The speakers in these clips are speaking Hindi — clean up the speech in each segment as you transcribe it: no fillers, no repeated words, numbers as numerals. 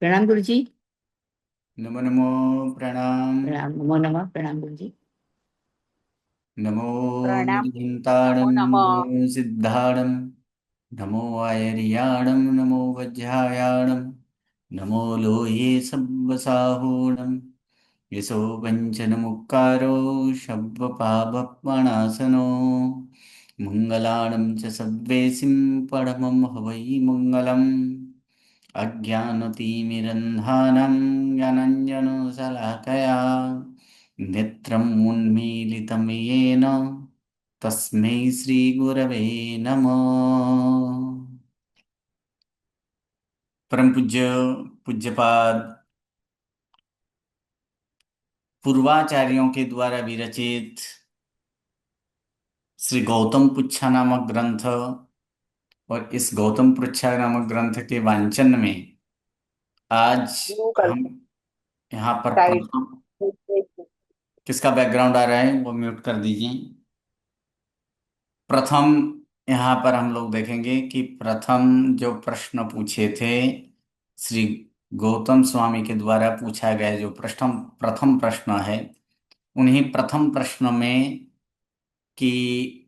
प्रणाम गुरु जी। नमो नमो। प्रणाम। प्रणाम, नमो नमः। प्रणाम गुरु जी। नमो प्रणाम। निर्घिन्ताणं नमो नमः। नमो सिद्धाणं नमो आयर्याणं नमो वज्रायाणं नमो लोये सब्बसाहूणं यशो वञ्चनमुक्कारो शब्दपापपणासनो मङ्गलानं च सद्वेसिं परमं हवै मङ्गलम् अज्ञानतिमिरन्धानं ज्ञानञ्जनशलाकया नेत्रम् उन्मीलितं येन तस्मै श्रीगुरवे नमः। परम पूज्य पूज्यपाद पूर्वाचार्यों के द्वारा विरचित श्री गौतम पुच्छा नामक ग्रंथ और इस गौतम पृच्छा नामक ग्रंथ के वांचन में आज ब्लू कलर हम यहाँ पर साइड। प्रथम किसका बैकग्राउंड आ रहा है वो म्यूट कर दीजिए। प्रथम यहाँ पर हम लोग देखेंगे कि प्रथम जो प्रश्न पूछे थे श्री गौतम स्वामी के द्वारा पूछा गया जो प्रथम प्रथम प्रश्न है उन्हीं प्रथम प्रश्न में कि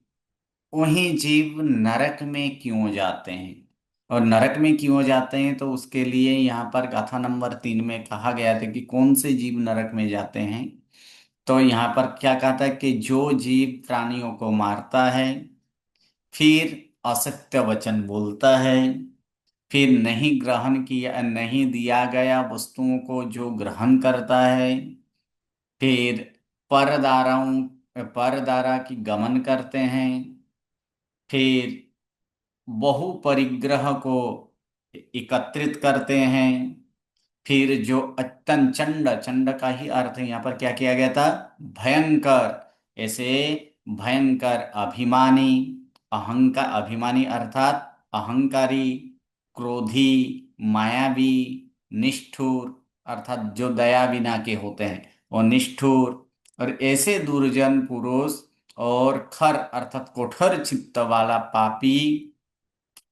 वही जीव नरक में क्यों जाते हैं और नरक में क्यों जाते हैं तो उसके लिए यहाँ पर गाथा नंबर 3 में कहा गया था कि कौन से जीव नरक में जाते हैं। तो यहाँ पर क्या कहा था कि जो जीव प्राणियों को मारता है, फिर असत्य वचन बोलता है, फिर नहीं ग्रहण किया नहीं दिया गया वस्तुओं को जो ग्रहण करता है, फिर परदारा की गमन करते हैं, फिर बहु परिग्रह को एकत्रित करते हैं, फिर जो अत्यंत चंड चंड का ही अर्थ है यहाँ पर क्या किया गया था, भयंकर। ऐसे भयंकर अभिमानी, अहंकार अभिमानी अर्थात अहंकारी, क्रोधी, मायावी, निष्ठुर अर्थात जो दया बिना के होते हैं और निष्ठुर, और ऐसे दुर्जन पुरुष, और खर अर्थात कोठर चित्त वाला पापी,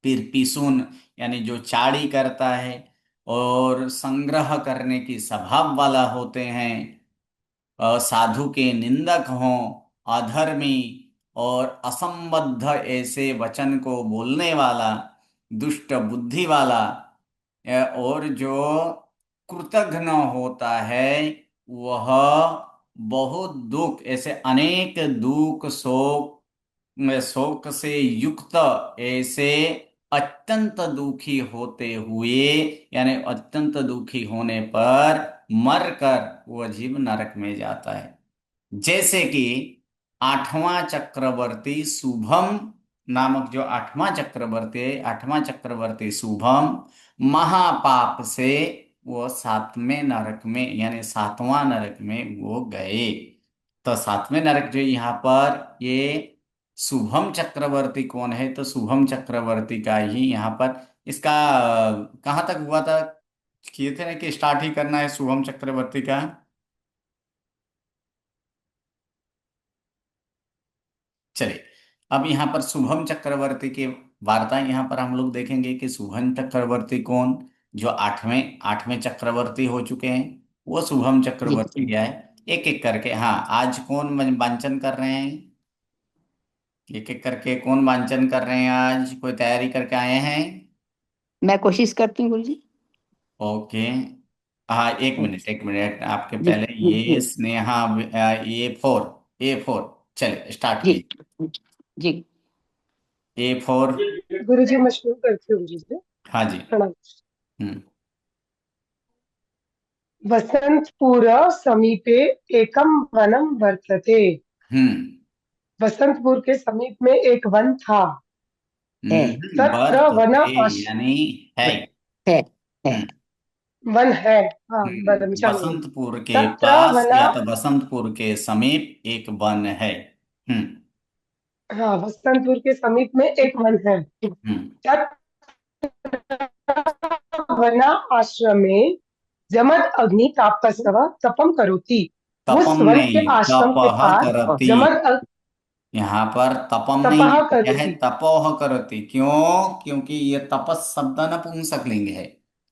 फिर पिसून यानी जो चाड़ी करता है और संग्रह करने की स्वभाव वाला होते हैं, साधु के निंदक हों, अधर्मी और असंबद्ध ऐसे वचन को बोलने वाला, दुष्ट बुद्धि वाला, और जो कृतघ्न होता है वह बहुत दुख ऐसे अनेक दुख शोक में शोक से युक्त ऐसे अत्यंत दुखी होते हुए, यानी अत्यंत दुखी होने पर मरकर वह जीव नरक में जाता है। जैसे कि आठवां चक्रवर्ती शुभम नामक जो आठवां चक्रवर्ती शुभम महापाप से वो सातवें नरक में यानी सातवां नरक में वो गए। तो सातवें नरक जो यहाँ पर ये शुभम चक्रवर्ती कौन है, तो शुभम चक्रवर्ती का ही यहाँ पर इसका कहाँ तक हुआ था, किए थे ना कि स्टार्ट ही करना है शुभम चक्रवर्ती का। चलिए, अब यहाँ पर शुभम चक्रवर्ती की वार्ता यहाँ पर हम लोग देखेंगे कि शुभम चक्रवर्ती कौन, जो आठवें आठवें चक्रवर्ती हो चुके हैं वो शुभम जी चक्रवर्ती जी। क्या है, एक एक करके। हाँ, आज कौन वांचन कर रहे हैं, एक एक करके कौन वांचन कर रहे हैं, आज कोई तैयारी करके आए हैं। मैं कोशिश करती हूँ गुरु जी। ओके। हाँ, एक जी मिनट एक मिनट, आपके जी पहले ये जी। स्नेहा, ए फोर चलिए स्टार्ट जी की। जी। A4। गुरु जी, मैं शुरू करती हूँ जी से। हाँ जी। प्रणाम। हम्म। वसंतपुर समीपे एकम वनम वर्तते। हम्म। वसंतपुर के समीप में एक वन था। है तत्र वन बर्तते आश यानी है। है है। हम्म। वन है। हाँ, वन चलिए। बसंतपुर के तत्र पास वन। या तो बसंतपुर के समीप एक वन है। हम्म। हाँ, वसंतपुर के समीप में एक वन है। हम्म। वन आश्रमे जमद अग्नि तापसव तपम करोति। उस तपम वन के नहीं, आश्रम के तपह पास करती। यहाँ पर तपम नहीं तपह है, क्या है, करोति। तपोह करती। क्यों? क्योंकि ये तपस शब्द नपुंसकलिंग है।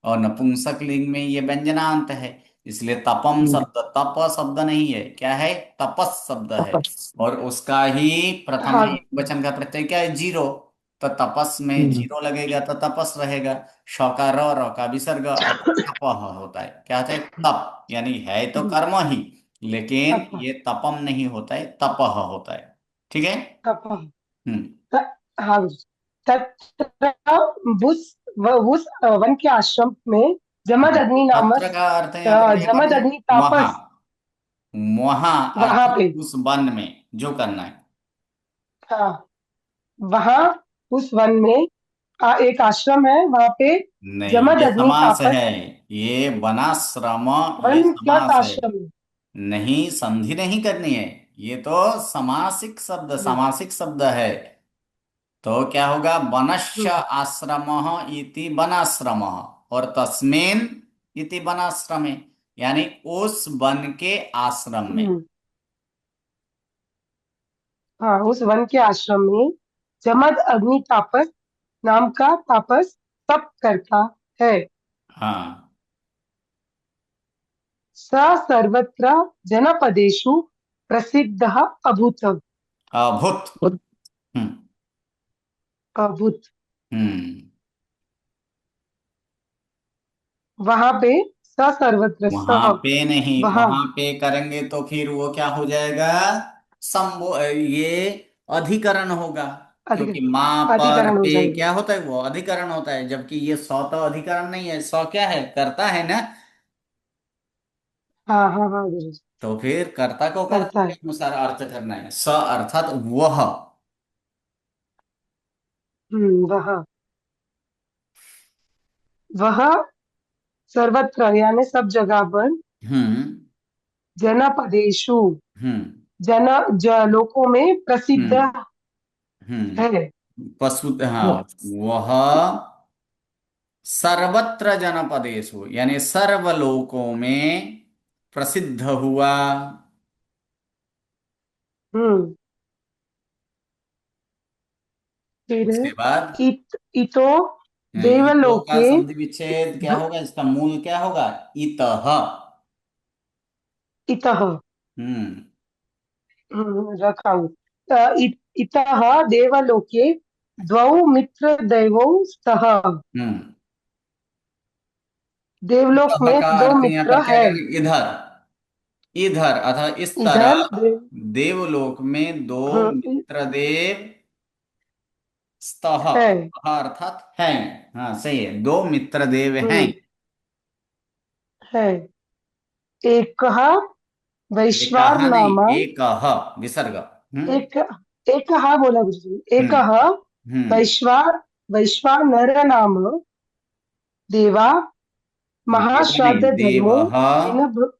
और नपुंसक लिंग में ये व्यंजनांत है, इसलिए तपम शब्द तप शब्द नहीं है, क्या है, तपस शब्द है। तपस। और उसका ही प्रथमा हाँ। वचन का प्रत्यय क्या है, जीरो। तो तपस में हम्म, जीरो लगेगा तो तपस रहेगा। श का र का विसर्ग तपह होता है, क्या होता है, तप, यानी है तो कर्म ही, लेकिन तप ये तपम नहीं होता है, तपह होता है। ठीक है। तप हम्म। हाँ। तत्र उस वन के आश्रम में जमद अग्नि नामक तत्र का अर्थ यहाँ पर क्या जमद करना है, अग्नि वहां। तापस वहां वहां अर्थात पे। उस वन में जो करना है। हाँ, वहां उस वन में एक आश्रम है वहां पे नहीं, जमद ये अग्नि समास है, तापस। ये वनाश्रम, ये वन प्लस समास है। आश्रम। नहीं, संधि नहीं करनी है, ये तो सामासिक शब्द, हम्म, सामासिक शब्द है। तो क्या होगा, वनश्च हम्म, आश्रमः इति वनाश्रम, और तस्मिन् इति वनाश्रमे, यानी उस वन के आश्रम में। हम्म। हाँ, उस वन के आश्रम में जमद अग्नि तापस नाम का तापस तप करता है। हाँ। स सर्वत्र जनपदेषु प्रसिद्धः अभूत्। अभूत। बहुत। हम्म। अभूत्। हम्म। वहां पे स सर्वत्र स वहां पे नहीं, वहां वहां पे करेंगे तो फिर वो क्या हो जाएगा, ये अधिकरण होगा। क्योंकि माँ अधिकरण पर अधिकरण हो पे जाएगा। क्या होता है, वो अधिकरण होता है, जबकि ये सौ तो अधिकरण नहीं है, सौ क्या है, कर्ता है ना। हाँ हाँ हाँ गुरु जी। तो फिर कर्ता को कर्ता करता के है। अनुसार अर्थ करना है, स अर्थात वह। वहां वह सर्वत्र यानी सब जगह पर हम्म। जनपदेशु हम्म। लोकों में प्रसिद्ध हम्म। हम्म। है। पशु, हाँ, यस। वह सर्वत्र जनपदेषु, यानी सर्वलोकों में प्रसिद्ध हुआ। हम्म फिर उसके बाद इतो इतो का देवलोके संधि विच्छेद क्या भ- होगा, इसका मूल क्या होगा, इतः। इतः हम्म। रखा हूँ। इतः देवलोके द्वौ मित्र दैवौ स्तः। हम्म। देवलोक इतः में का दो अर्थ यहाँ मित्र पर क्या है। करेंगे, इधर, इधर अथवा इस इधर तरफ। देवलोक में दो हम्म, मित्र देव स्तः, है। अर्थात हैं। हाँ सही है, दो मित्र देव हैं। हम्म है। एकः एक कहा नहीं, वैश्वाननामा। एक विसर्ग। हम्म। एक एकः बोला गुरु जी। हम्म। एकः हम्म। वैश्वान वैश्वानर नाम देवा देव नहीं, महाश्राद्ध धर्मो देवः। जिन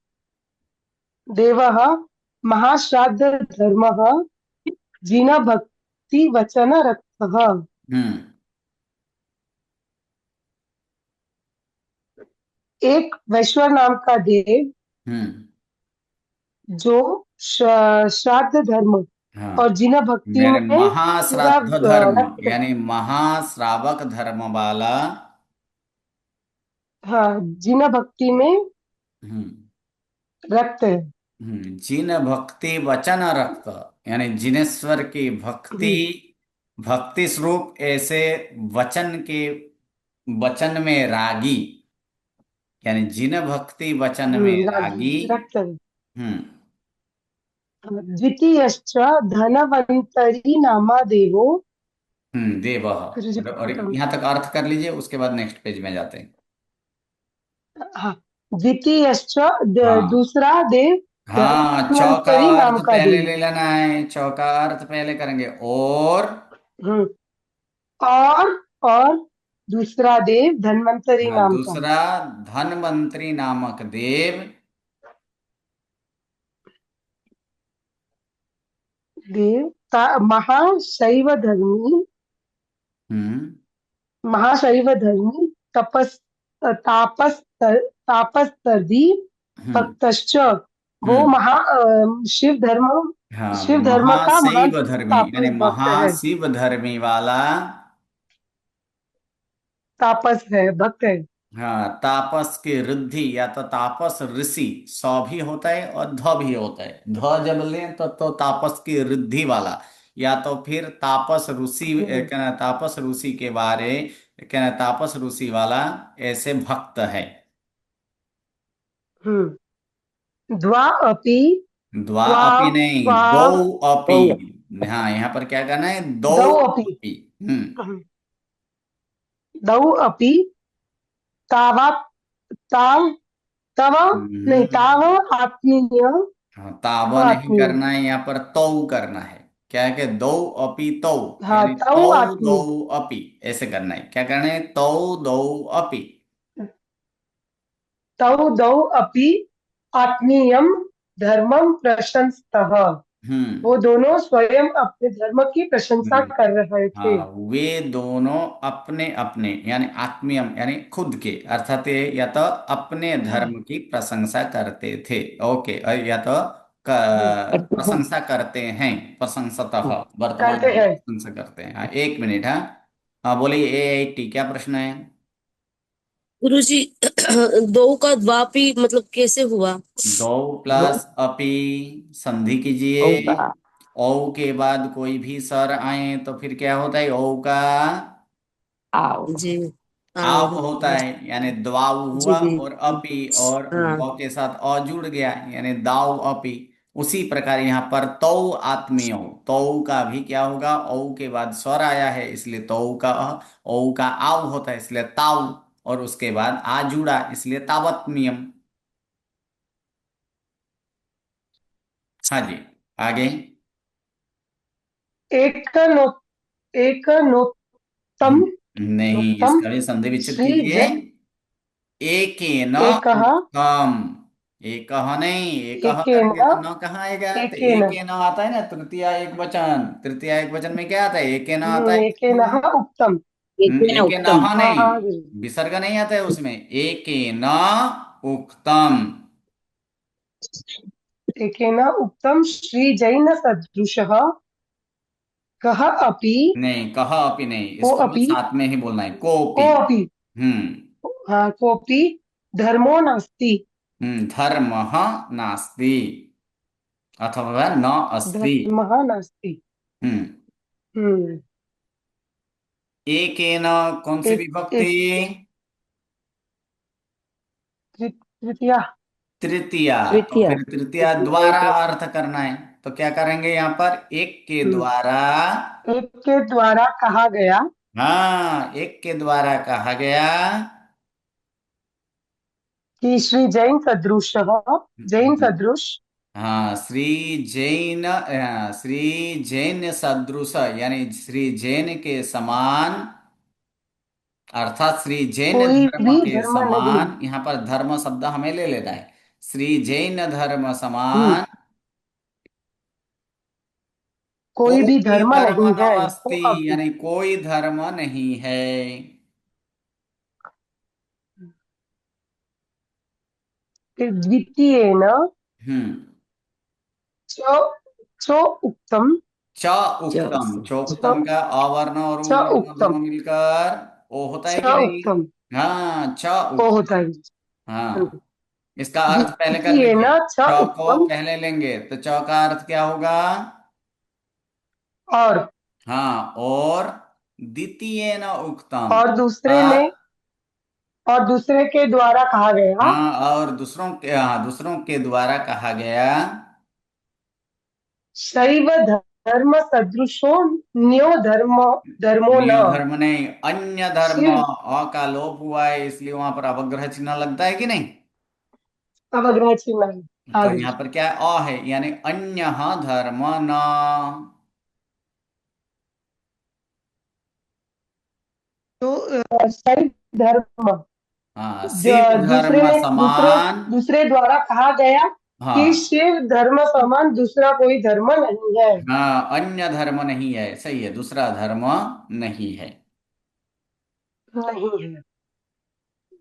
देवः महाश्राद्ध धर्मः जिन भक्ति वचन रक्तः। हम्म। एक वैश्वर नाम का देव हम्म। जो श्राद्ध धर्म और हाँ, जिन भक्ति मेरे में पूरा महाश्राद्ध धर्म, रक्त। यानी महाश्रावक धर्म वाला। हाँ, जिन भक्ति में हम्म। रक्त है। जिन भक्ति वचन रक्त, यानी जिनेश्वर की भक्ति, हम्म भक्ति स्वरूप ऐसे वचन के, वचन में रागी, यानी जिन भक्ति वचन में रागी रागी। रक्त है। हम्म। द्वितीयश्च धनवंतरी नामा देवो। देव। गुरु जी और खत्म। यहाँ तक अर्थ कर लीजिए, उसके बाद नेक्स्ट पेज में जाते हैं। हाँ, द्वितीयश्च हाँ। दूसरा देव हाँ, चौका धन्वंतरी अर्थ नाम का पहले देव। ले लेना है, चौका अर्थ पहले करेंगे, और। हम्म और और दूसरा देव धन्वंतरी हाँ, नाम का दूसरा धनवंतरी नामक देव। देव महाशैव धर्मी। हम्म। महाशैव धर्मी तापस तर्दी हम्म। भक्तश्च। वो हम्म। हाँ, शिव धर्म का महान महाशिव धर्मी, तापस यानी भक्त है। महाशिव धर्मी वाला। तापस है, भक्त है। हाँ, तापस की रिद्धि या तो तापस ऋषि सौ भी होता है और ध भी होता है। ध जब लें तो तापस की रिद्धि वाला, या तो फिर तापस ऋषि हम्म कहना तापस ऋषि के बारे, कहना तापस ऋषि वाला ऐसे भक्त है। हम्म द्वा अपि द्वा त्वा अपि नहीं, त्वा दो अपि। दो हाँ, यहाँ पर क्या करना है, दो दौ अपि अपि। हम्म। दौ अपि तावा ताव तव नहीं ताव हम्म। आत्मीय हाँ, तव ताव नहीं आत्मीय। करना है, यहाँ पर तौ करना है। क्या है कि दो अपि तौ, हाँ यानी तव तौ दो आत्मीय। अपि, ऐसे करना है। क्या करना है, तौ दो अपि। तौ दौ अपि आत्मीयम धर्मम प्रशंसतः। हम्म। वो दोनों स्वयं अपने धर्म की प्रशंसा हम्म। कर रहे थे। हाँ, वे दोनों अपने अपने यानी आत्मीयम यानी खुद के, अर्थात ये या तो अपने हाँ धर्म की प्रशंसा करते थे। ओके, और या तो हम्म, करते हैं। प्रशंसा करते हैं, प्रशंसतः वर्तमान करते में हैं। प्रशंसा करते हैं। हाँ, एक मिनट। हाँ, हाँ बोलिए, AIT क्या प्रश्न है। गुरुजी दो का द्वापी मतलब कैसे हुआ? दो दो प्लस अपि, संधि कीजिए। होगा औ के बाद कोई भी स्वर आए तो फिर क्या होता है, औ का आओ। जी आओ आव होता है, यानी द्वाऊ जी हुआ, और अपि और हाँ व के साथ अ जुड़ गया, यानी दाऊ अपि। उसी प्रकार यहाँ पर तौ आत्मीय, तौ का भी क्या होगा, औ के बाद स्वर आया है इसलिए तौ का औ का आव होता है इसलिए ताऊ, और उसके बाद आ जुड़ा इसलिए तावत्म्यम। हाँ जी, आगे। एक नो एक नोत्तम नहीं, नोत्तम इसका भी संधि विच्छेद श्री कीजिए। ज एक न एक उत्तम, एक नहीं, एक एक करेंगे न तो न कहाँ आएगा, तो एक एक न न आता है ना, तृतीय एक वचन। तृतीय एक वचन में क्या आता है, एक न आता है एक न इसमें। उत्तम। एक है ना एक उत्तम। न हाँ नहीं, हाँ जी। विसर्ग नहीं आता है उसमें, एक न उक्तम। एक न उत्तम श्री जैन सदृशः कः अपि नहीं, कहा अपि नहीं, को इसको भी अपि साथ में ही बोलना है, कोपि। को अपि हम्म। हाँ कोऽपि धर्मो नास्ति। धर्म नास्ति, अथवा न अस्ति। धर्मः नास्ति। हम्म। हम्म एकेन कौन सी एक विभक्ति, एक तृतीया तृतीया। तो तृतीय फिर तृतीया तृतीय द्वारा एक है। अर्थ करना है। तो क्या करेंगे यहाँ पर, एक के हम्म द्वारा। एक के द्वारा कहा गया हाँ, एक के द्वारा कहा गया। कि श्री जैन सदृश जैन सदृश हाँ, श्री जैन सदृश, यानी श्री जैन के समान, अर्थात श्री जैन कोई धर्म भी के धर्म नहीं। समान। यहाँ पर धर्म शब्द हमें ले लेना है। श्री जैन धर्म हम्म समान कोई भी कोई धर्म धर्म नहीं है को नास्ति, अपि। यानी कोई धर्म नहीं है। फिर द्वितीयेन हम्म। च च उक्तम च उक्तम, चौस च चौक्तम का अवर्ण और च उवर्ण उक्तम दोनों मिलकर ओ होता है च कि नहीं। उक्तम हाँ, च को उक्तम। होता है। हाँ, इसका अर्थ पहले कर द्वितीयेन लीजिए। च च को उक्तम पहले लेंगे तो च का अर्थ क्या होगा। और हाँ, और द्वितीय न उक्तम और दूसरे में और दूसरे के द्वारा कहा गया हाँ, और दूसरों के द्वारा कहा गया। शैव धर्म सदृशो न्यो धर्मो न न्यू धर्म नहीं, अन्य धर्म। शिव अ का लोप हुआ है इसलिए वहां पर अवग्रह चिन्ह लगता है कि नहीं। अवग्रह चिन्ह है। तो आगे यहाँ पर क्या है, अ है, यानी अन्य धर्म न। तो शैव धर्म हाँ, शिव दूसरे धर्म दूसरे समान। दूसरे द्वारा कहा गया कि हाँ। शिव धर्म समान दूसरा कोई धर्म नहीं है। हाँ, अन्य धर्म नहीं है, सही है, दूसरा धर्म नहीं है। नहीं है।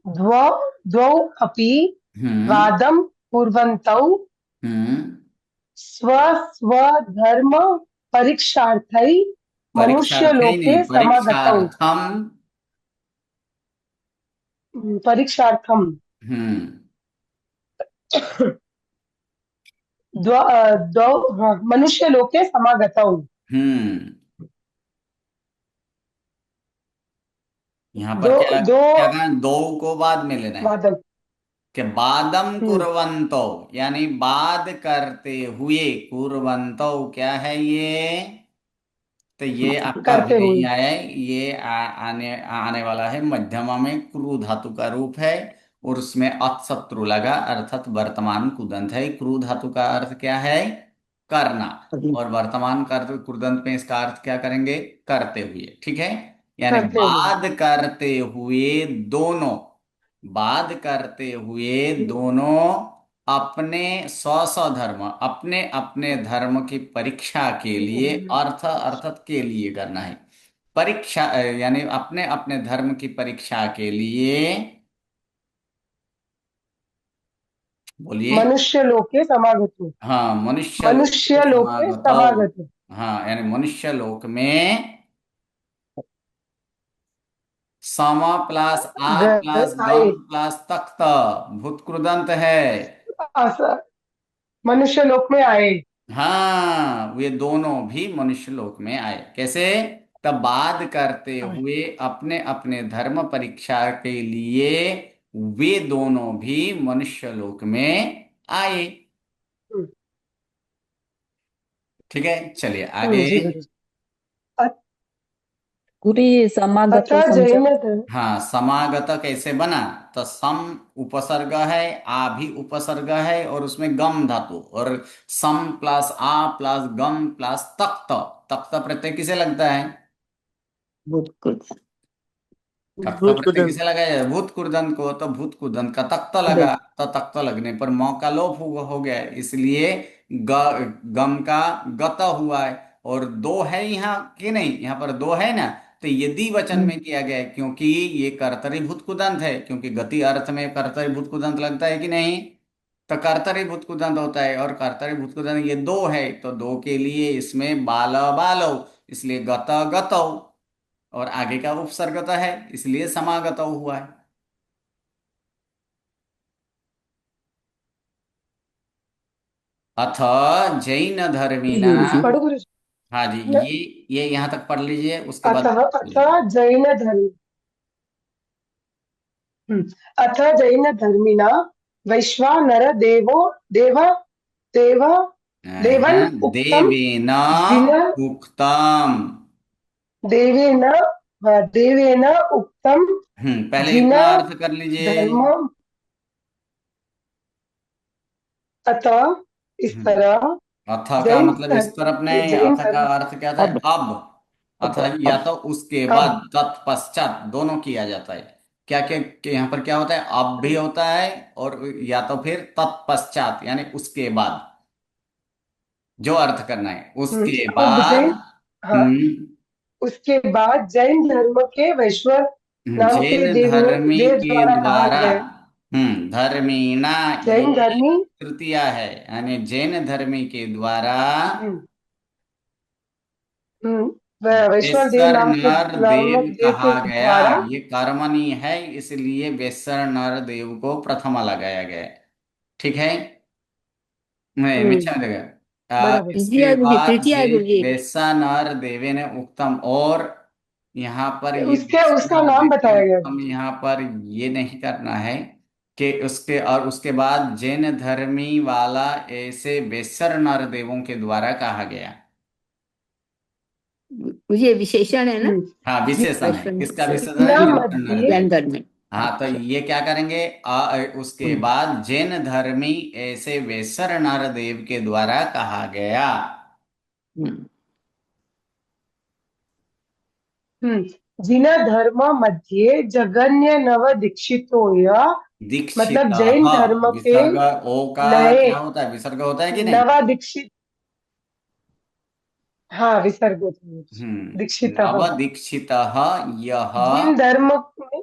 द्वौ द्वौ अपि हम्म। वादम कुर्वन्तौ हम्म। स्व स्वधर्म परीक्षार्थै परीक्षार्थे नहीं, मनुष्यलोके समागतौ। परीक्षार्थम। परीक्षार्थम हम्म द्वौ हाँ, मनुष्य लोके समागतौ। हम्म यहाँ पर दो दो क्या कहा, दो को बाद में लेना है वादम। कि बादम हम्म, कुर्वंतो, यानी बाद करते हुए, कुर्वंतो क्या है ये, तो ये आपका करते हुए। अभिधेय है, ये आने आने वाला है, मध्यमा में क्रू धातु का रूप है, और उसमें अतशत्रु लगा, अर्थात वर्तमान कुदंत है। क्रू धातु का अर्थ क्या है, करना, और वर्तमान कर कुदंत में इसका अर्थ क्या करेंगे, करते हुए। ठीक है, यानी करते हुए। बाद करते हुए दोनों, बाद करते हुए दोनों अपने स्व स्व धर्म, अपने अपने धर्म की परीक्षा के लिए, अर्थ अर्थात के लिए करना है, परीक्षा यानी अपने अपने धर्म की परीक्षा के लिए, बोलिए। मनुष्य लोके समागतौ। हाँ, मनुष्य लोक के मनुष्य लोके समागतौ। समागतौ। हाँ, यानी मनुष्य लोक में सम प्लस आ प्लस आए। गम प्लस तख्त, भूतकृदंत है। आस- मनुष्य लोक में आए। हाँ, वे दोनों भी मनुष्य लोक में आए। कैसे, तब बाद करते हुए अपने अपने धर्म परीक्षा के लिए वे दोनों भी मनुष्य लोक में आए। हम्म, ठीक है, चलिए आगे। जी गुरु। अ- गुरु ये समागतो अतः समझा। जैन हाँ, समागत कैसे बना, तो सम उपसर्ग है, आ भी उपसर्ग है, और उसमें गम धातु, और सम प्लस आ प्लस गम प्लस तख्त, तख्त प्रत्यय किसे लगता है, बिल्कुल। तख्त भूत प्रत्यय कुदन। किसे लगाया जाए, भूत कुर्दन को, तो भूत कुर्दन का तख्त लगा, उदन। तो तख्त लगने पर मौ का लोप हो गया, इसलिए गम का गत हुआ है। और दो है यहाँ कि नहीं, यहाँ पर दो है ना, तो यदि वचन में किया गया है, क्योंकि ये कर्तरी भूत कुदंत है, क्योंकि गति अर्थ में कर्तरी भूत कुदंत लगता है कि नहीं, तो कर्तरी भूत कुदंत होता है, और कर्तरी भूत कुदंत ये दो है, तो दो के लिए इसमें बाल बालो, इसलिए गत गतौ, और आगे का उपसर्गता है, इसलिए समागत हुआ है। अथ जैन जी धर्मिणा, गुरु जी। पढ़ो गुरु। हाँ जी, न- ये यहां तक पढ़ लीजिए, उसके बाद अतः अतः जैन धर्म अतः जैन धर्मिणा वैश्वानर देव देवन उक्तम देवेन जिन उक्तम। देवेन देवेन उक्तम पहले जिन इतना अर्थ कर लीजिए। धर्म। अतः इस हम्म, तरह अथ का जैन मतलब इस तरफ धर्म नहीं, जैन अथ का धर्म अर्थ क्या था, अब अब। अथ या अब तो उसके अब बाद, तत्पश्चात, दोनों किया जाता है। क्या क्या कि यहाँ पर क्या होता है, अब भी होता है, और या तो फिर तत्पश्चात यानी उसके बाद, जो अर्थ करना है उसके अब बाद। जैन हाँ हम्म उसके बाद जैन धर्म के वैश्वर नाम जैन के धर्मी देव के द्वारा कहा द्वारा, गया। धर्मीणा, जैन ये धर्मी तृतीया है, यानी जैन धर्मी के द्वारा, हम्म, वैश्वर देव बेसर नर देव नामक देव कहा के गया। द्वारा ये कर्मणी है, इसलिए बेसर नर देव को प्रथमा लगाया गया है। ठीक है, नहीं मिच्छा हम्म, देगा, बराबर। इसके तृतीया गुरु जी, बाद तृतीया जे गुरु जी। बेसा नर देवे ने उत्तम, और यहाँ पर ये उसके उसका नाम देवे बताया गया। उत्तम, यहाँ पर ये नहीं करना है कि उसके, और उसके बाद जैन धर्मी वाला ऐसे बेसर नर देवों के द्वारा कहा गया। ये विशेषण है ना। हाँ, विशेषण है, वैष्णव किसका से विशेषण है, जिना बेसर नर मध्य देव। ज्ञान धर्म में। हाँ, तो अच्छा। ये क्या करेंगे, उसके हम्म। बाद जैन धर्मी ऐसे बेसर नर देव के द्वारा कहा गया। हम्म। जिना धर्म मध्ये जगन्य नव दीक्षितो दीक्षित, मतलब जैन धर्म के विसर्ग ओ का नए क्या होता है, विसर्ग होता है कि नहीं। नवा दीक्षित हाँ विसर्ग दीक्षित नव दीक्षित यह, जिन धर्म में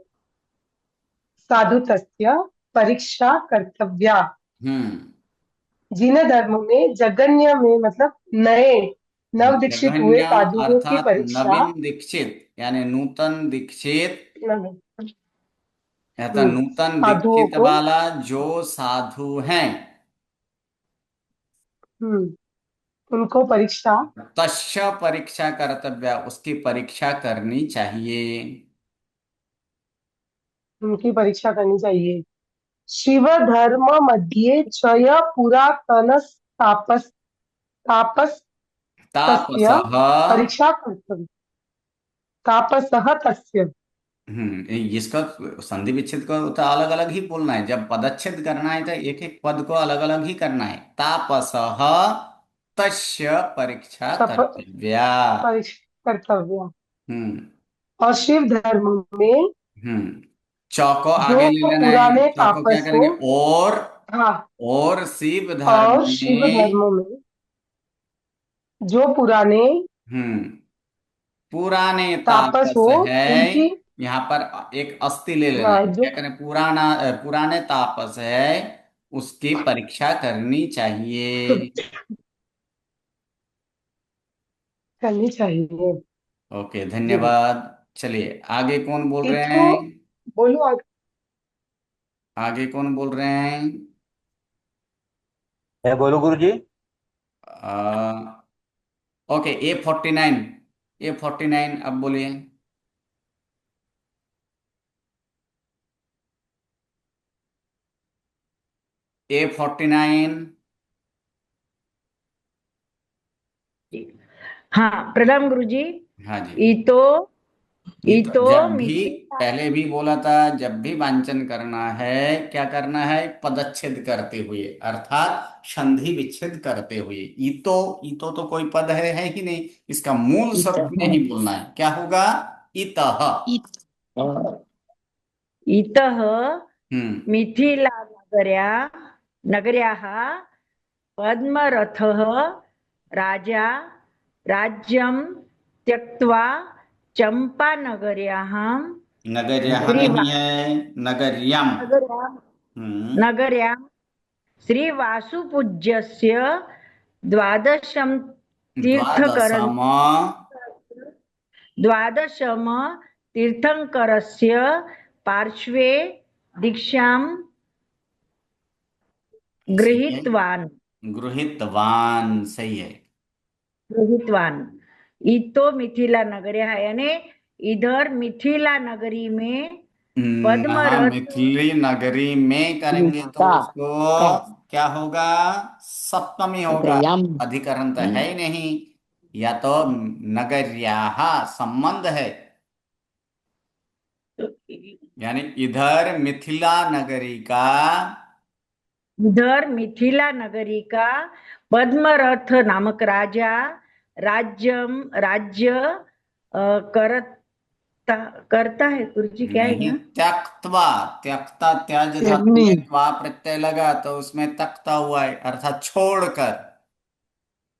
साधु तस्य परीक्षा कर्तव्या। हम्म जिन धर्म में जगन्य में मतलब नए नव दीक्षित हुए जघन्य साधुओं की अर्थात परीक्षा नवीन दीक्षित, यानी नूतन दीक्षित, या तो नूतन साधुओं दीक्षित को। वाला जो साधु हैं, उनको परीक्षा। तस्य परीक्षा कर्तव्य, उसकी परीक्षा करनी चाहिए। उनकी परीक्षा करनी चाहिए। शिव धर्म मध्ये चय पुरातन तापस तापसस्य तापसः। परीक्षा कर्तव्य। तापसः तस्य। इसका संधि विच्छेद को तो अलग अलग ही बोलना है। जब पदच्छेद करना है तो एक एक पद को अलग अलग ही करना है। तापसः तस्य परीक्षा तप कर्तव्या। परीक्षा कर्तव्य। हम्म और शिव धर्म में हम्म चौ को आगे जो ले लेना है। पुराने चौ को क्या तापस हो। करेंगे? हाँ। और शिव धर्म और शिव में। धर्म में जो पुराने हम्म पुराने तापस तापस हो है। उनकी। यहाँ पर एक अस्थि ले लेना हाँ, है। जो क्या करें? पुराने तापस है, उसकी परीक्षा करनी चाहिए। करनी चाहिए। ओके, जी। धन्यवाद। चलिए आगे कौन बोल रहे इथो। हैं? बोलो आगे। आगे कौन बोल रहे हैं? है, बोलो गुरु जी। Okay, A49। A49 अब बोलिए। A49। हाँ, प्रणाम गुरुजी। हाँ जी। ईतो ये तो ईतो जब भी, मिथिला। पहले भी बोला था, जब भी वांचन करना है, क्या करना है? पदच्छेद करते हुए, अर्थात संधि विच्छेद करते हुए। ईतो, ईतो तो कोई पद है ही नहीं। इसका मूल शब्द में इतः ही बोलना है। क्या होगा? इतः। इतः हम्म मिथिला नगर्याः पद्मरथः राजा राज्यं त्यक्त्वा चम्पानगर्याः नगर्यः श्रीवा नहीं है, नगर्यम। नगर्यां हम्म नगर्यां श्रीवासुपूज्यस्य द्वादशं तीर्थकरं द्वादशम। द्वादशम तीर्थंकरस्य पार्श्वे दीक्षां सही है, गृहीतवान् गृहीतवान। सही है। गृहीतवान्। इतो मिथिला नगर्याः, यानी इधर मिथिला नगरी में यहाँ पद्मरथ मिथिली नगरी में करेंगे तो का उसको क्या होगा? सप्तमी होगा। नगर्याम। अधिकरण तो है ही नहीं। या तो नगर्याः संबंध है, यानी इधर मिथिला नगरी का। इधर मिथिला नगरी का पद्मरथ नामक राजा राज्य करता करता है। गुरुजी क्या है नहीं, यहाँ? त्यक्तवा। त्यक्ता, त्याज धातु त्यागनी। में त्वा प्रत्यय लगा तो उसमें तख्ता हुआ है, अर्थात छोड़कर।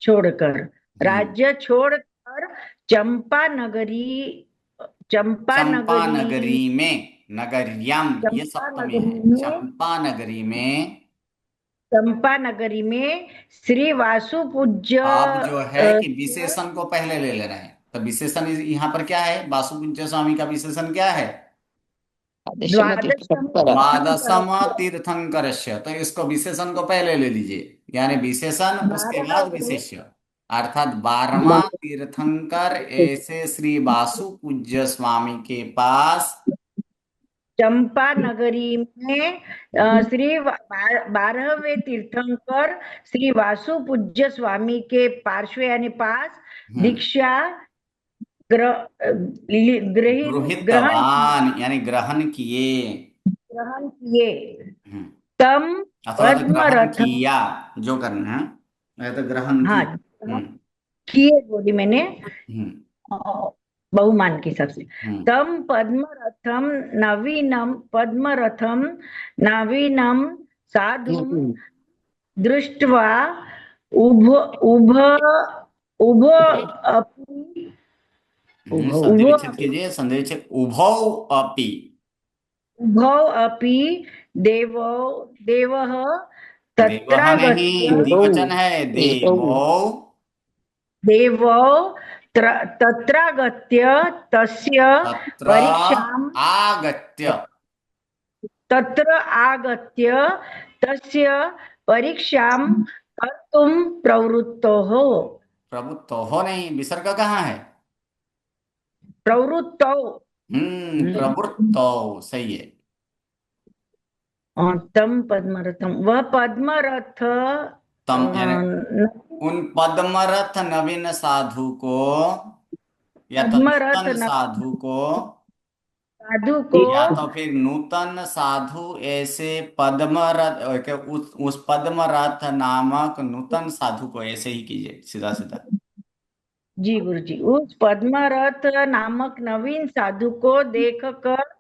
छोड़कर, हम्म राज्य छोड़कर चंपा नगरी चंपा चंपा नगरी नगरी में, नगर्यम ये चंपा सप्तमी है। नगरी में चंपा नगरी में। चंपा नगरी में श्री वासु पूज्य आप जो है कि विशेषण को पहले ले लेना है। तो विशेषण यहाँ पर क्या है? वासुपूज्य स्वामी का विशेषण क्या है? द्वादशम द्वादशम तीर्थंकर तीर्थंकरस्य। तो इसको विशेषण को पहले ले लीजिए, यानी विशेषण उसके बाद 12वें विशेष्य, अर्थात 12वां तीर्थंकर ऐसे श्री वासु पूज्य स्वामी के पास। चंपा नगरी में श्री 12वें तीर्थंकर श्री वासु पूज्य स्वामी के पार्श्व यानी पास हम्म दीक्षा ग्रहण गृहीतवान यानी ग्रहण किए। किए। हम्म तम अथवा तो ग्रहण पद्मरथ। किया, जो करना है। या तो ग्रहण की। हाँ, हम्म किए बोली मैंने हम्म अ, बहुमान के हिसाब से। हम्म तम पद्मरथम नवीनम साधुम दृष्ट्वा उभ उभ उभ अपि संधि उभ विच्छेद कीजिए। संधि विच्छेद। उभौ अपि। उभौ अपि देवौ देवः देवः नहीं, तत्रागत्य द्विवचन है। देवौ। देवौ तत्रागत्य तस्य तत्र परीक्षां आगत्य। तत्र आगत्य तस्य परीक्षां कर्तुं प्रवृत्तोः। प्रभुत्व हो नहीं, विसर्ग कहाँ है? प्रवृत्तौ। प्रवृत्तो, सही है। तम पद्मरथम, वह पद्मरथ तम यानी न- उन पद्मरथ नवीन साधु को, या तो पद्मरथ नूतन साधु को, साधु को, या तो फिर नूतन साधु ऐसे पद्मरथ, उस पद्मरथ नामक नूतन साधु को, ऐसे ही कीजिए सीधा सीधा। जी गुरु जी, उस पद्मरथ नामक नवीन साधु को देखकर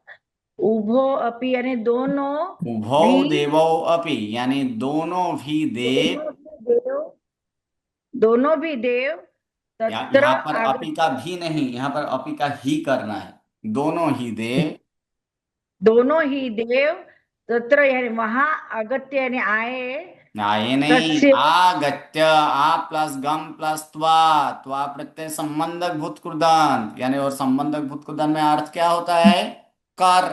उभो अपि यानी दोनों उभौ भी, देवौ अपि यानी दोनों भी देव, दोनों भी देव तत्र यहाँ पर अपि का भी नहीं, यहाँ पर अपि का ही करना है। दोनों ही देव, दोनों ही देव तत्र यानी वहां अगत्य यानी आए, आए नहीं, तस्य आगत्य, आ प्लस गम प्लस त्वा प्रत्यय संबंधक भूत कृदंत, यानी और संबंधक भूत कृदंत में अर्थ क्या होता है? कर,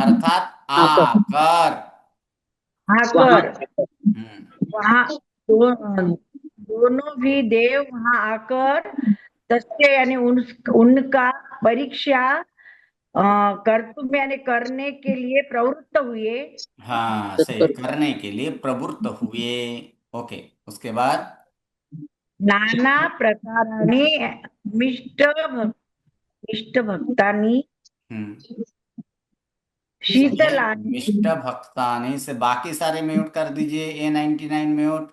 अर्थात आकर। आकर, हम्म, वहां दोनों भी देव वहां आकर तस्य यानी उनका परीक्षा कर्तुम यानी करने के लिए प्रवृत्त हुए। हाँ सही, करने के लिए प्रवृत्त हुए। ओके, उसके बाद नाना प्रकाराणि इष्ट भक्तानि हम्म सही है। शीतलानि मिष्ट भक्तानी से बाकी सारे म्यूट कर दीजिए, A99 म्यूट।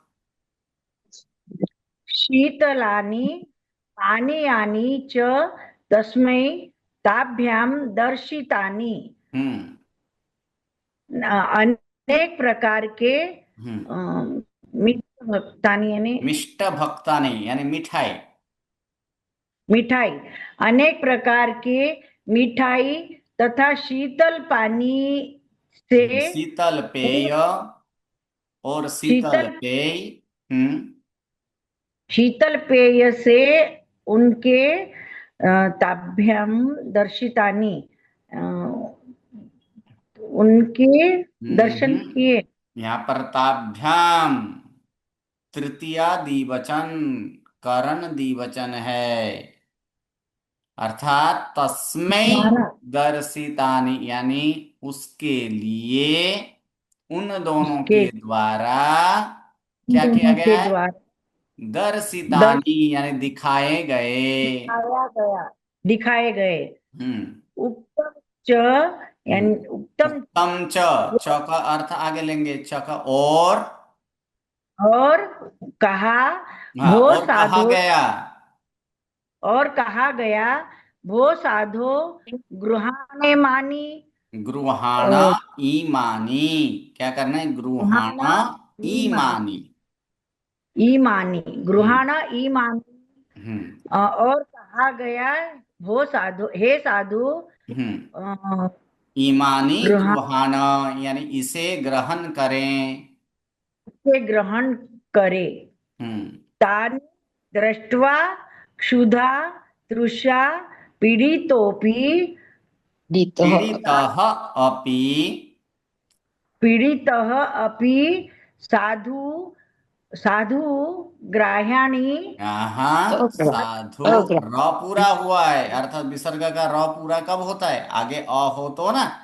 शीतलानि पानीयानि च तस्मै ताभ्यां दर्शितानि। हम्म अनेक प्रकार के हम्म मिष्ट भक्तानि यानी मिष्ट भक्तानी यानी मिठाई, मिठाई, अनेक प्रकार के मिठाई तथा शीतल पानी से, शीतल पेय और शीतल शीतल पेय। हम्म शीतल पेय से उनके ताभ्याम दर्शितानी, अ, उनके दर्शन हम्म किए। यहाँ पर ताभ्याम तृतीया द्विवचन, करण द्विवचन है, अर्थात तस्मै दर्शितानि यानी उसके लिए, उन दोनों उसके के द्वारा क्या किया दोनों गया के है? द्वारा दर्शितानि यानी दिखाए गए। दर्शाया गया, दिखाए गए। हम्म उत्तम च यानी उत्तम उत्तम च का अर्थ आगे लेंगे, च का और कहा हाँ, भो और कहा साधो, गया। और कहा गया भो साधो गृहाणे मानी, गृहाणा ईमानी, क्या करना है? गृहाणा गृहाणा ईमानी। ईमानी, हम्म गृहाणा ईमानी। हम्म और कहा गया भो साधु, हे साधु हम्म अ, ईमानी गृहाण गृहाण यानी इसे ग्रहण करें। से ग्रहण करे। हम्म तानि दृष्ट्वा क्षुधा तृषा पीडितोपि, पीड़ितः अपि, पीडितः अपि साधु साधु ग्राह्याणि। यहाँ साधु र पूरा हुआ है, अर्थात विसर्ग का र पूरा कब होता है? आगे अ हो तो ना,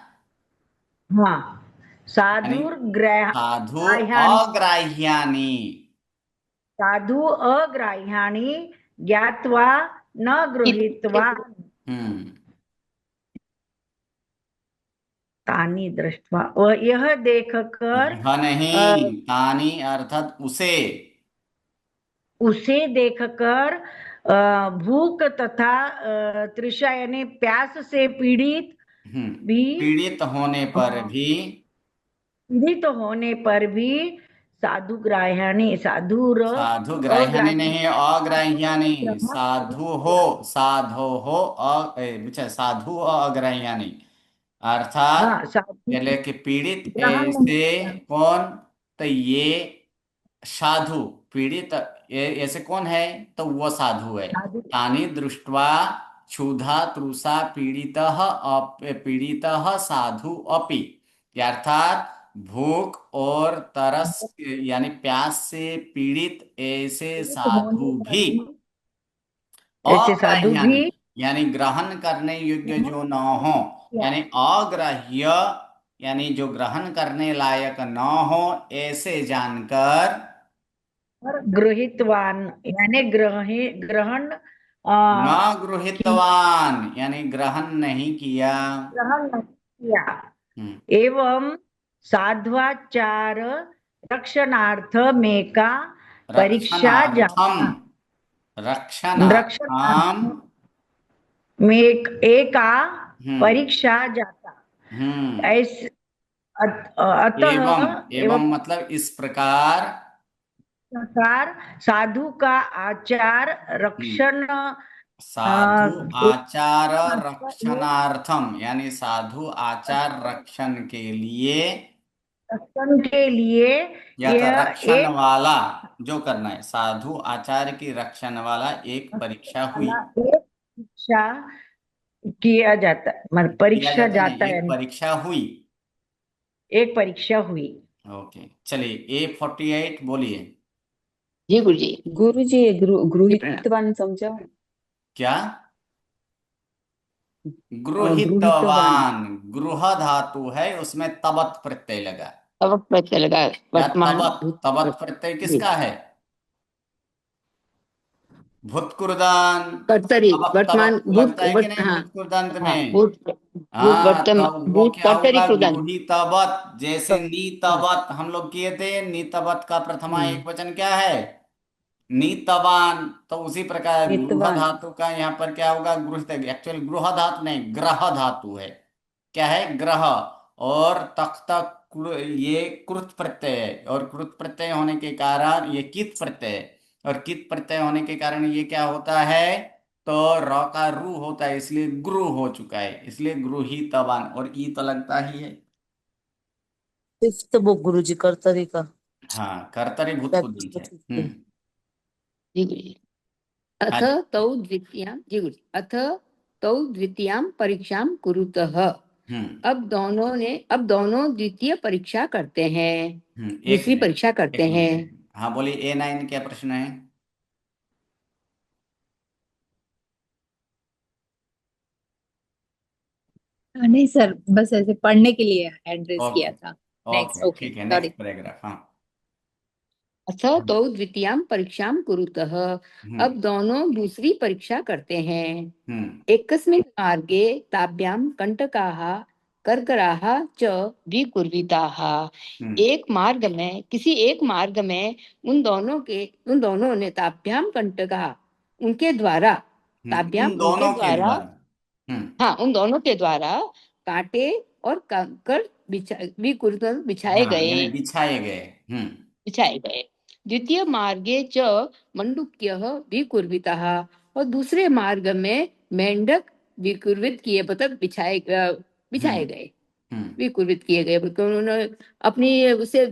हाँ, यानी साधु साधु ग्राह्याणि, अग्राह्यानि। साधु अग्राह्याणि ज्ञात्वा न गृहीत्वा हम्म तानि दृष्ट्वा, वह यह देखकर यह नहीं, तानी अर्थात उसे। उसे देखकर भूख तथा तृषा यानी प्यास से पीड़ित भी, पीड़ित होने पर भी, पीड़ित होने पर भी साधु ग्राह्याणि, साधु ग्राह्यानि नहीं, अग्राह्यानि। ग्रहण साधु हो, साधो हो, साधु अग्राह्यानि, अर्थात हाँ, साधु पहले के पीड़ित ग्रहण नहीं ऐसे किया। कौन? तो ये साधु पीड़ित ऐसे कौन है? तो वो साधु है। साधु तानि दृष्ट्वा क्षुधा तृषा पीड़ितः साधु अपि, अर्थात भूख और तरस यानी प्यास से पीड़ित ऐसे होने साधु भी, वाली ऐसे साधु अग्राह्यानि भी यानी ग्रहण करने योग्य जो न हो, यानी अग्राह्य यानी जो ग्रहण करने लायक न हो, ऐसे जानकर और गृहीतवान यानी ग्रहण न किया, गृहीतवान यानी ग्रहण नहीं किया। ग्रहण नहीं किया। हम्म, एवं साध्वाचार रक्षणार्थ में का परीक्षा रक्षणार्थम जाता, रक्षणार्थम। रक्षणार्थ में एका हम्म परीक्षा जाता। हम्म। ऐसे अतः एवं एवं एवं मतलब इस प्रकार। प्रकार साधु का आचार हम्म, रक्षण साधु एक आचार एक रक्षणार्थम यानी साधु आचार रक्षण के लिए, रक्षण के लिए या तो यह रक्षण एक वाला जो करना है, साधु आचार की रक्षण वाला एक परीक्षा हुई। वाला एक शिक्षा किया जाता है, मतलब किया परीक्षा जाता जाता नहीं, है, एक परीक्षा हुई। एक परीक्षा हुई। ओके, चलिए A48 बोलिए। जी गुरु जी। गुरु जी जी प्रणाम। गृहीतवान समझा। क्या? गृहीतवान गृहीतवान, गृह धातु है, उसमें तबत प्रत्यय लगा। तब प्रत्यय लगा या वर्तमान तबत, भूत तबत प्रत्यय जी किसका है? भूतकुर्दान। कर्तरी तबक वर्तमान तबक भूत लगता है कि नहीं हाँ भूतकुर्दांत हाँ में? भूत भूत हाँ, वर्तमान तब वो भूत क्या कर्तरी होगा? कृदंत गृहीतवत। जैसे नीतवत हम लोग किए थे, नीतवत का प्रथमा एक वचन क्या है? नीतवान। तो उसी प्रकार गृह गृहीतवान धातु का यहाँ पर क्या होगा? गृहित, एक्चुअल गृह धातु नहीं, ग्रह धातु है। क्या है? ग्रह। और तख्त ये कृत प्रत्यय है, और कृत प्रत्यय होने के कारण ये कित प्रत्यय है, और कित प्रत्यय होने के कारण ये क्या होता है? तो र का रू होता है, इसलिए गुरु हो चुका है, इसलिए गृहीतवान। और ई तो लगता ही है। फिफ्थ बुक गुरु जी कर्तरी का हाँ, कर्तरी भूत कुदंत है। जी गुरु जी। अथ हाँ। तौ द्वितीयां जी गुरु जी। अथ तौ द्वितीयां परीक्षां कुरुतः। हम्म अब दोनों द्वितीय परीक्षा करते हैं, एक दूसरी मिनट, परीक्षा करते एक हैं। मिनट। हाँ बोलिए, A9 क्या प्रश्न है? नहीं सर, बस ऐसे पढ़ने के लिए एड्रेस किया ओके, था। नेक्स्ट, ओके, ओके ठीक है, सॉरी। Next paragraph. हाँ। अथ तौ द्वितीयां परीक्षां कुरुतः। हम्म अब दोनों दूसरी परीक्षा करते हैं। हम्म एकस्मिन् मार्गे ताभ्यां कंटकाः कर्कराः च विकुर्विताः। हम्म किसी एक मार्ग में उन दोनों ने ताभ्यां कंटकाः उनके द्वारा ताभ्यां उन उनके दोनों के द्वारा द्वारा। हम्म हाँ उन दोनों के द्वारा कांटे और कंकड़ विकुर्त बिछाए हाँ, गए यानी बिछाए गए। बिछाए गए। द्वितीय मार्गे च मंडूक्यः विकुर्वितः। और दूसरे मार्ग में मेंढक विकुर्वित किए मतलब बिछाए हम्म गए हम्म विकुर्वित किए गए, क्योंकि उन्होंने अपनी उसे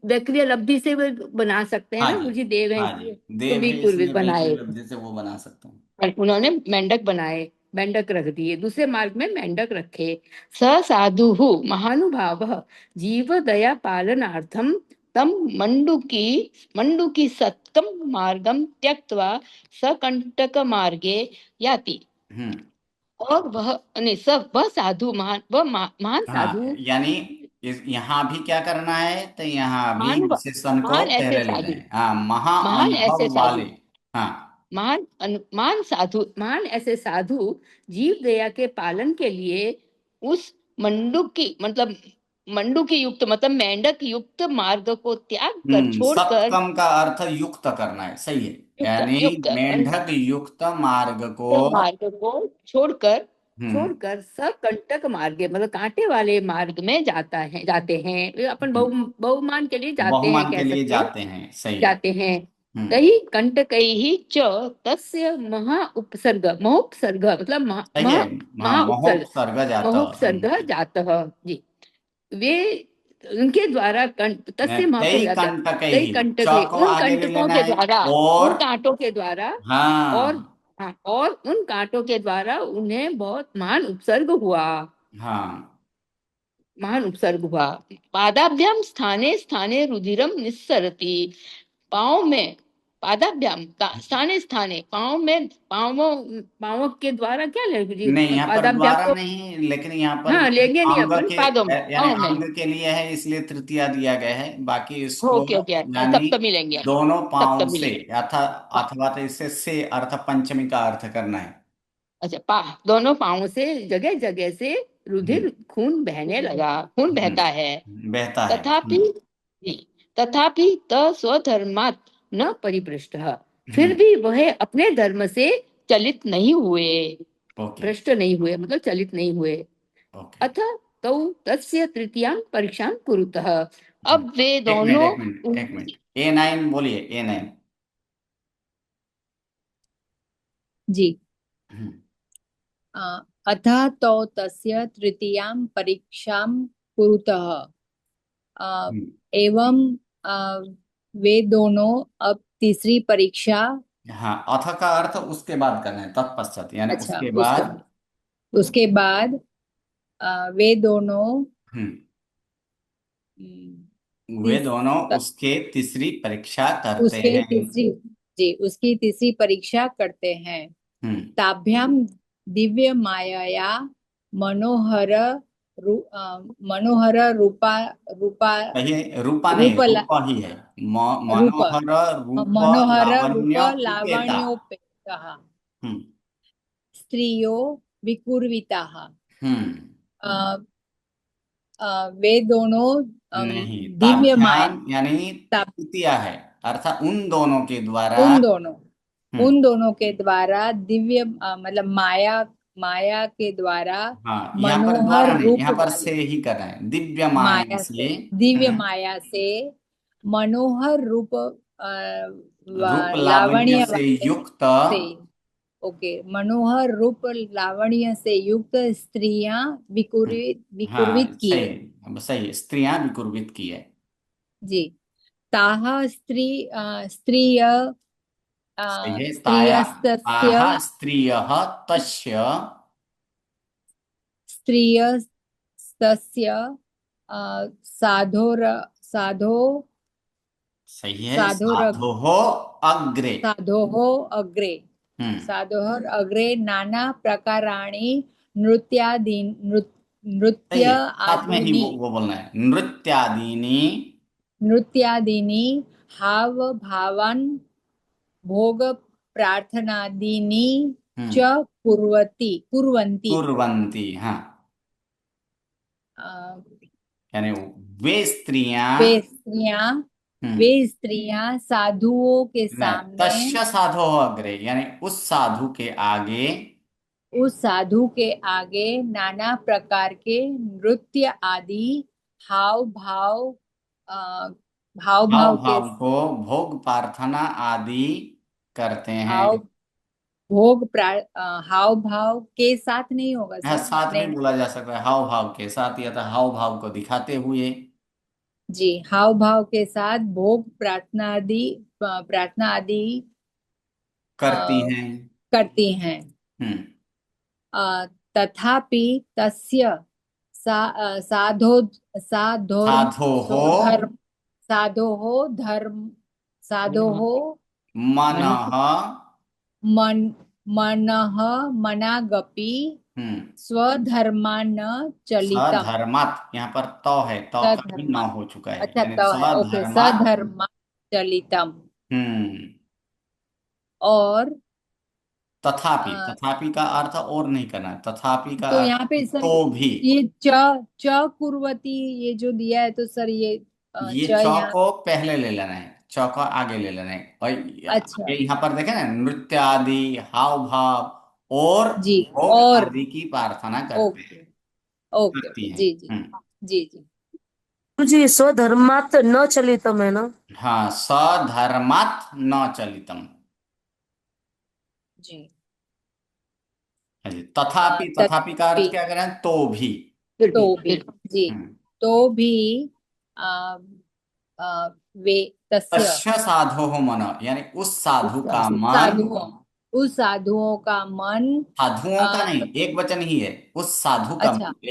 वैक्रिया लब्धि से वो बना सकते हैं हाँ ना जी, मुझे देव है हाँ जी, इसलिए, तो देव है विकुर्वित इसलिए बनाए। वैक्रिय लब्धि से वो बना सकते हैं। और उन्होंने मेंढक बनाए, मेंढक रख दिए, दूसरे मार्ग में मेंढक रखे। स साधु महानुभाव जीव दया पालनार्थम तम मंडुकी सत्कम मार्गम त्यक्त्वा सकंटक मार्गे याति। हम्म और वह नहीं सब वह साधु महान हाँ, साधु यानी यहाँ भी क्या करना है? तो यहाँ भी महानुभाव विशेषण को महान ऐसे पहले लेना साधु है। हाँ, महान ऐसे महाअनुभव वाले। साधु हाँ। महान ऐसे साधु जीव दया के पालन के लिए उस मंडूकी मतलब मंडूकी युक्त मतलब मेंढक युक्त मार्ग को त्याग कर छोड़कर सत्कम का अर्थ युक्त करना है, सही है। युक्त यानी युक्त मेंढक युक्त मार्ग को। मार्ग को छोड़कर हम्म सकंटक मार्ग मतलब कांटे वाले मार्ग में जाते हैं। ये अपन बहुमान के लिए जाते हैं बहुमान कह के लिए सकते हैं, जाते हैं, सही है। जाते हैं। हम्म तही कंटकैः च तस्य महोपसर्ग मतलब सही है। हाँ, महोपसर्ग जाता। महोपसर्ग जातः जी। वे उनके द्वारा तस्य तई महोपसर्ग जातः कंटक तई ही, च कंटके को उन आगे भी कंटकों लेना के है। द्वारा और उन कांटों के द्वारा और हाँ हाँ और उन कांटों के द्वारा उन्हें बहुत महान उपसर्ग हुआ। हाँ, महान उपसर्ग हुआ। पादाभ्याम स्थाने स्थाने रुधिरम निस्सरति। पाँव में पादाभ्याम स्थाने स्थाने पाँव में पाँव के द्वारा क्या लेंगे नहीं, यहाँ पर पादाभ्याम द्वारा को। नहीं, लेकिन यहाँ पर हाँ लेंगे नहीं अंग अपन, के पादों में यानी पाँव में। अंग के लिए है, इसलिए तृतीया दिया गया है। बाकी इसको ओके ओके, यानी सप्तमी लेंगे अपन, दोनों पाँव सप्तमी से लेंगे। अथवा तो इससे से अर्थ पंचमी का अर्थ करना है। अच्छा, दोनों पाँव से जगह जगह से रुधिर खून बहने लगा, खून बहता है। बहता है। तथापि तथापि त स्वधर्मात् न परिभ्रष्ट, फिर भी वह अपने धर्म से चलित नहीं हुए, ओके भ्रष्ट नहीं हुए, मतलब चलित नहीं हुए। ओके। अथ तौ तस्य तृतीयां परीक्षां कुरुतः। अब वे एक दोनों मिनट एक मिनट, A9 बोलिए, A9। जी। हम्म, अतः तो तस्य तृतीयां परीक्षां कुरुतः। एवं वे दोनों अब तीसरी परीक्षा। हाँ, अथ का अर्थ उसके बाद करना है, तत्पश्चात यानी अच्छा, उसके बाद। उसके बाद वे दोनों वे दोनों त- उसके तीसरी परीक्षा करते उसके हैं। उसकी तीसरी परीक्षा करते हैं। ताभ्याम दिव्य मायया मनोहर मनोहर रूपा रूपा कहिए रूपा नहीं, रूपला रूप ही है। रूप मनोहर रूप मनोहर रूप लावण्य उपेता। लावण्योपेतः हम्म स्त्रियो विकुर्विताः। हम्म। वे दोनों नहीं, दिव्य माया ताभ्याम यानी तृतीया है, अर्थात उन दोनों के द्वारा। उन दोनों के द्वारा दिव्य मतलब माया के द्वारा हाँ, यहाँ पर द्वारा मनोहर नहीं, रूप यहाँ पर वाले से ही कर रहे हैं, दिव्य माया माया से। से दिव्य माया से मनोहर रूप रूप लावण्य लावण्य से वाले युक्त। से ओके, मनोहर रूप लावण्य से युक्त स्त्रियां विकुर्वित हाँ किए। सही सही, स्त्रियां विकुर्वित की है। जी। ताः स्त्रिय सही है। स्त्रियस्तस्य ताः स्त्रियः तस्य। स्त्रियस्तस्य साधोर साधो सही है। साधोर साधोः अग्रे। साधोः अग्रे साधोः अग्रे नाना प्रकाराणि सही नृत्य है, साथ में ही आदीनि वो बोलना है, नृत्यादीनि हाव भावान् भोग प्रार्थनादीनि च कुर्वन्ति। कुर्वन्ति। हाँ, अ, यानी वे स्त्रियां। वे स्त्रियां वे स्त्रियां साधुओं के नहीं, सामने तस्य साधोः अग्रे यानी उस साधु के आगे। उस साधु के आगे नाना प्रकार के नृत्य आदि हाव भाव हाव भाव के भाव को भोग प्रार्थना आदि करते हैं। हाव हाव भाव के साथ नहीं होगा हाँ, सर, साथ भी नहीं। बोला जा सकता है, हाव भाव के साथ, या तो हाव भाव को दिखाते हुए जी, हाव भाव के साथ भोग प्रार्थना आदि करती हैं। करती हैं। हम्म तथापि तस्य साधो साधो हो धर्म साधो हो मनः। मन मनः मनागपि स्वधर्मान चलितम। सधर्मात्, यहाँ पर तो है, तो का भी न सधर्मा हो चुका है, अच्छा, यानी तो है ओके, सधर्मात्। सधर्मा चलितम। हम्म। और तथापि, तथापि का अर्थ और नहीं करना है, तथापि का तो अर्थ यहाँ पे सर तो भी। ये च कुर्वती ये जो दिया है, तो सर ये ये च च यहाँ। को पहले ले लेना है, च को आगे ले लेना है, और अच्छा यहाँ पर देखें ना, नृत्य आदि, हाव भाव और जी, भोग और आदि की प्रार्थना करते ओके हैं, ओके करती हैं। जी जी जी जी जी, स्वधर्मात् न चलितम है ना। हाँ, सधर्मात् न चलितम। जी। हाँ जी, तथापि, तथापि का अर्थ क्या करें, तो भी। तो भी जी, हम्म। तो भी आ, आ, वे तस्य तस्य साधो मन, यानी उस साधु का मन। उस साधुओं का मन साधुओं का नहीं, एक वचन ही है, उस साधु का अच्छा मन।